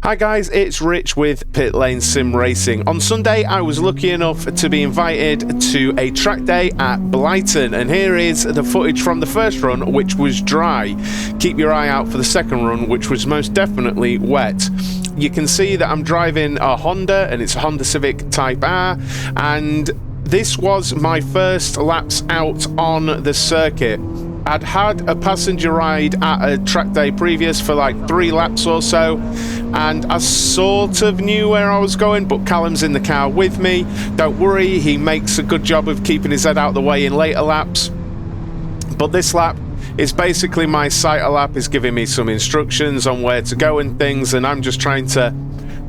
Hi guys, it's Rich with Pit Lane Sim Racing. On Sunday, I was lucky enough to be invited to a track day at Blyton, and here is the footage from the first run, which was dry. Keep your eye out for the second run, which was most definitely wet. You can see that I'm driving a Honda, and it's a Honda Civic Type R, and this was my first laps out on the circuit. I'd had a passenger ride at a track day previous for like 3 laps or so, and I sort of knew where I was going, but Callum's in the car with me. Don't worry, he makes a good job of keeping his head out of the way in later laps. But this lap is basically my sighter lap, is giving me some instructions on where to go and things, and I'm just trying to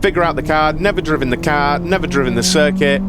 figure out the car. Never driven the car, never driven the circuit,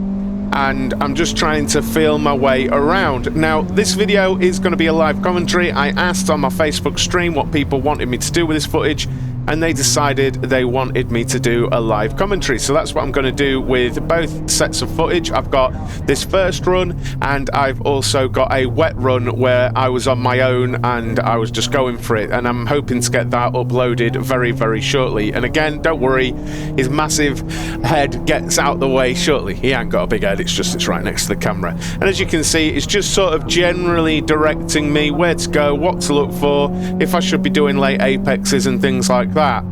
and I'm just trying to feel my way around. Now, this video is going to be a live commentary. I asked on my Facebook stream what people wanted me to do with this footage, and they decided they wanted me to do a live commentary. So that's what I'm going to do with both sets of footage. I've got this first run, and I've also got a wet run where I was on my own and I was just going for it, and I'm hoping to get that uploaded very, very shortly. And again, don't worry, his massive head gets out the way shortly. He ain't got a big head, it's right next to the camera. And as you can see, it's just sort of generally directing me where to go, what to look for, if I should be doing late apexes and things like that.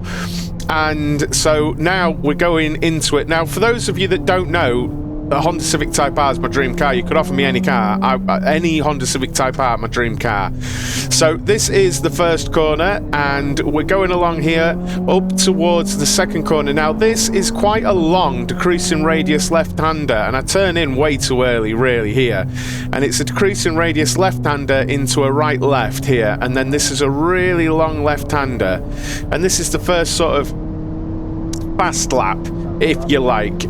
And so now we're going into it. Now, for those of you that don't know, the Honda Civic Type R is my dream car. You could offer me any car, any Honda Civic Type R, my dream car. So this is the first corner, and we're going along here up towards the second corner. Now this is quite a long decreasing radius left-hander, and I turn in way too early really here, and it's a decreasing radius left-hander into a right-left here, and then this is a really long left-hander, and this is the first sort of fast lap, if you like.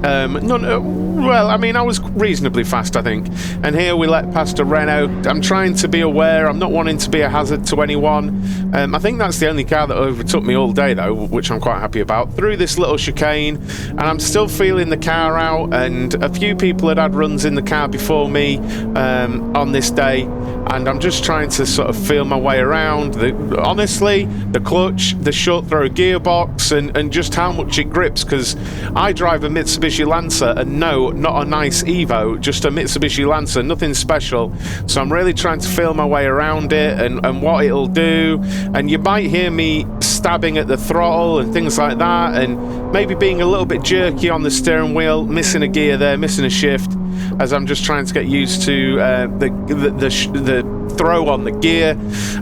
Well, I mean, I was reasonably fast, I think. And here we let past a Renault. I'm trying to be aware. I'm not wanting to be a hazard to anyone. I think that's the only car that overtook me all day, though, which I'm quite happy about. Through this little chicane, and I'm still feeling the car out. And a few people had runs in the car before me on this day. And I'm just trying to sort of feel my way around. Honestly, the clutch, the short throw gearbox, and just how much it grips, because I drive a Mitsubishi Lancer, and no, not a nice Evo, just a Mitsubishi Lancer, nothing special. So I'm really trying to feel my way around it and what it'll do. And you might hear me stabbing at the throttle and things like that, and maybe being a little bit jerky on the steering wheel, missing a gear there, missing a shift, as I'm just trying to get used to the throw on the gear.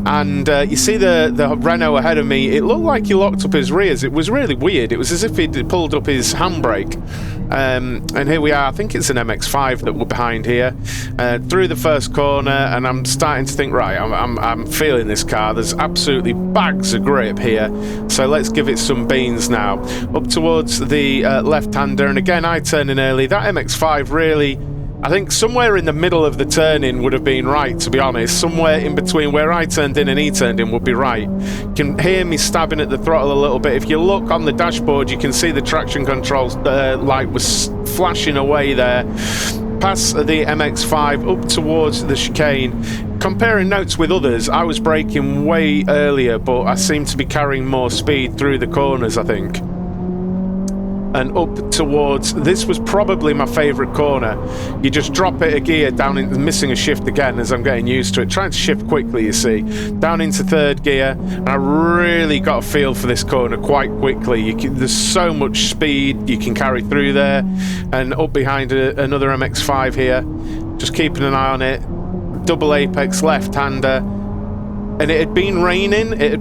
And you see the Renault ahead of me, it looked like he locked up his rears. It was really weird. It was as if he'd pulled up his handbrake. And here we are. I think it's an MX-5 that we're behind here, through the first corner, and I'm starting to think, right, I'm feeling this car. There's absolutely bags of grip here, so let's give it some beans now. Up towards the left-hander, and again, I turn in early. That MX-5 really, I think somewhere in the middle of the turn-in would have been right, to be honest. Somewhere in between where I turned in and he turned in would be right. You can hear me stabbing at the throttle a little bit. If you look on the dashboard, you can see the traction control light was flashing away there. Past the MX-5, up towards the chicane. Comparing notes with others, I was braking way earlier, but I seem to be carrying more speed through the corners, I think. And up towards, this was probably my favourite corner. You just drop it a gear down into, missing a shift again as I'm getting used to it, trying to shift quickly, you see, down into third gear, and I really got a feel for this corner quite quickly. There's so much speed you can carry through there, and up behind another MX-5 here, just keeping an eye on it, double apex left-hander. And it had been raining, and it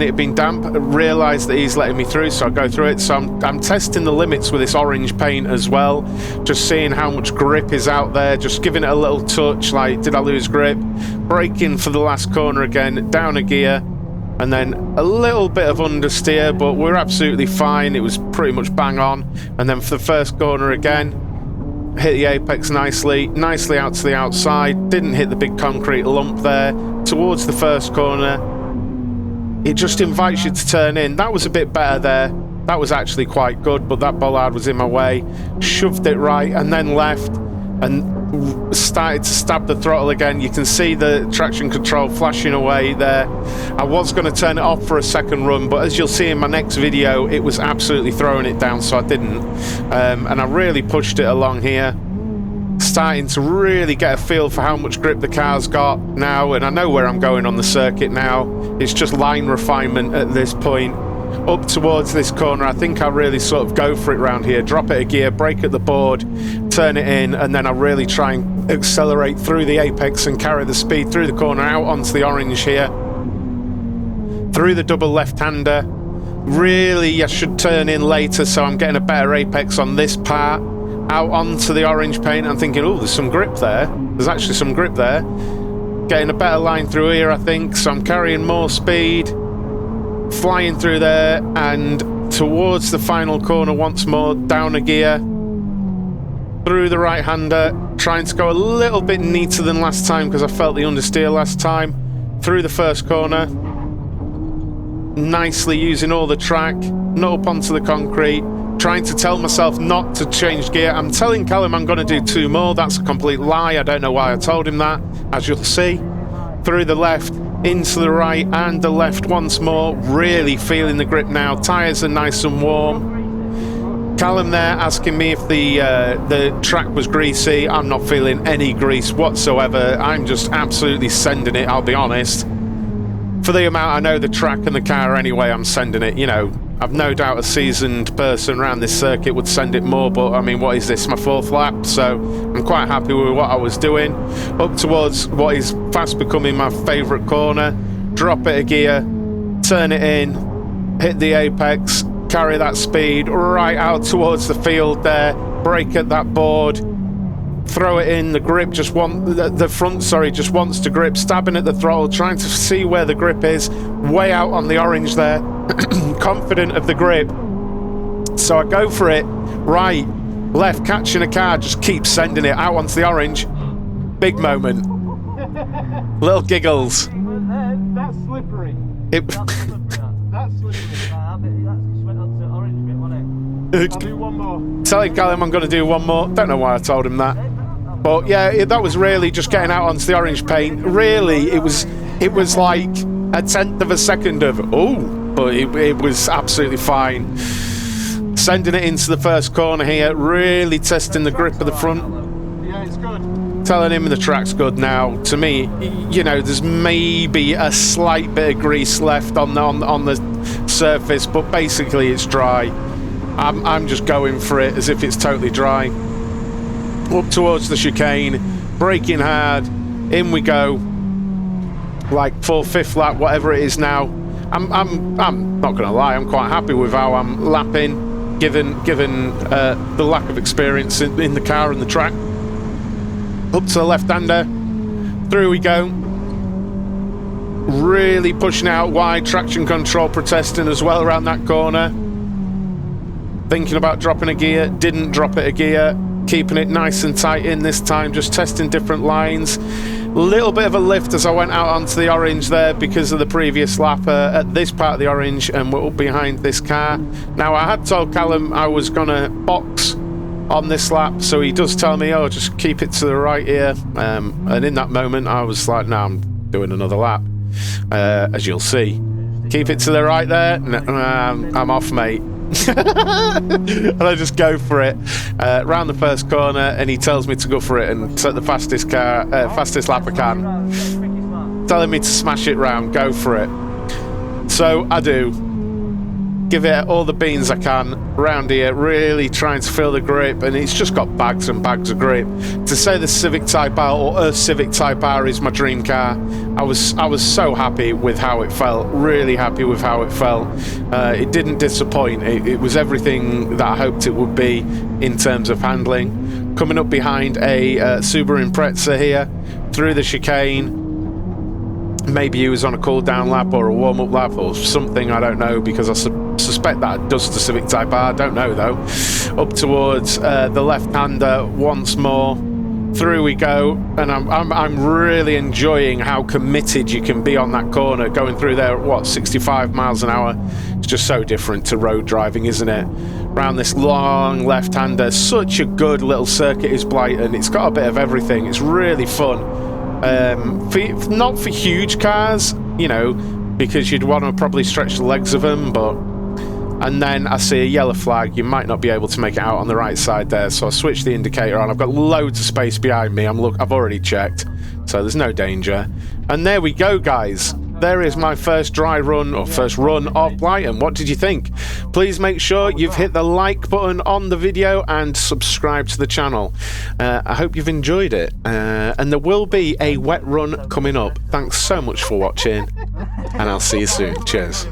had been damp. I realised that he's letting me through, so I go through it. So I'm testing the limits with this orange paint as well, just seeing how much grip is out there, just giving it a little touch, like, did I lose grip? Braking for the last corner again, down a gear, and then a little bit of understeer, but we're absolutely fine. It was pretty much bang on. And then for the first corner again, hit the apex nicely out to the outside, didn't hit the big concrete lump there. Towards the first corner, it just invites you to turn in. That was a bit better there. That was actually quite good, but that bollard was in my way. Shoved it right and then left, and started to stab the throttle again. You can see the traction control flashing away there. I was going to turn it off for a second run, but as you'll see in my next video, it was absolutely throwing it down, so I didn't. And I really pushed it along here, starting to really get a feel for how much grip the car's got now, and I know where I'm going on the circuit now. It's just line refinement at this point. Up towards this corner, I think I really sort of go for it round here, drop it a gear, brake at the board, turn it in, and then I really try and accelerate through the apex and carry the speed through the corner out onto the orange here, through the double left-hander. Really, I should turn in later so I'm getting a better apex on this part, out onto the orange paint. I'm thinking, oh, there's some grip there. There's actually some grip there. Getting a better line through here, I think, so I'm carrying more speed. Flying through there and towards the final corner once more, down a gear, through the right-hander, trying to go a little bit neater than last time because I felt the understeer last time, through the first corner, nicely using all the track, not up onto the concrete, trying to tell myself not to change gear. I'm telling Callum I'm going to do 2 more. That's a complete lie. I don't know why I told him that, as you'll see. Through the left, into the right and the left once more, really feeling the grip now. Tyres are nice and warm. Callum there asking me if the track was greasy. I'm not feeling any grease whatsoever. I'm just absolutely sending it, I'll be honest. For the amount I know the track and the car anyway, I'm sending it. You know, I've no doubt a seasoned person around this circuit would send it more, but I mean, what is this, my 4th lap? So I'm quite happy with what I was doing. Up towards what is fast becoming my favourite corner, drop it a gear, turn it in, hit the apex, carry that speed right out towards the field there, brake at that board, throw it in. The grip just the front just wants to grip, stabbing at the throttle, trying to see where the grip is, way out on the orange there. Confident of the grip, so I go for it, right, left, catching a car, just keep sending it out onto the orange. Big moment. Little giggles. That's slippery. That's slippery. That went on to orange bit, wasn't it? I'll do 1 more. Telling Callum I'm going to do 1 more. Don't know why I told him that, but yeah, that was really just getting out onto the orange paint. Really, it was like 1/10 of a second of but it was absolutely fine. Sending it into the first corner here, really testing the grip of the front. Yeah, it's good. Telling him the track's good now. To me, you know, there's maybe a slight bit of grease left on the surface, but basically it's dry. I'm just going for it as if it's totally dry. Up towards the chicane, braking hard, in we go. Like 4th, 5th lap, whatever it is now. I'm not going to lie, I'm quite happy with how I'm lapping, given the lack of experience in the car and the track. Up to the left-hander, through we go. Really pushing out wide, traction control protesting as well around that corner. Thinking about dropping a gear, didn't drop it a gear. Keeping it nice and tight in this time, just testing different lines. Little bit of a lift as I went out onto the orange there because of the previous lap at this part of the orange, and we're up behind this car. Now, I had told Callum I was going to box on this lap, so he does tell me, oh, just keep it to the right here. And in that moment, I was like, no, I'm doing another lap, as you'll see. Keep it to the right there. I'm off, mate. And I just go for it round the first corner, and he tells me to go for it and set the fastest lap I can, telling me to smash it round, go for it. So I do, give it all the beans I can round here, really trying to feel the grip, and it's just got bags and bags of grip. To say the Civic Type R or a Civic Type R is my dream car, I was so happy with how it felt, really happy with how it felt. It didn't disappoint. It was everything that I hoped it would be in terms of handling. Coming up behind a Subaru Impreza here, through the chicane. Maybe he was on a cool down lap or a warm up lap or something, I don't know, because I suspect that does the Civic Type R, don't know though. Up towards the left-hander once more, through we go, and I'm really enjoying how committed you can be on that corner, going through there at what, 65 miles an hour, It's just so different to road driving, isn't it? Round this long left-hander, such a good little circuit is Blyton. It's got a bit of everything. It's really fun. Not for huge cars, you know, because you'd want to probably stretch the legs of them, but... And then I see a yellow flag. You might not be able to make it out on the right side there, so I switch the indicator on. I've got loads of space behind me. I've already checked, so there's no danger. And there we go, guys. There is my first dry run, or first run of Blyton. What did you think? Please make sure you've hit the like button on the video and subscribe to the channel. I hope you've enjoyed it. And there will be a wet run coming up. Thanks so much for watching, and I'll see you soon. Cheers.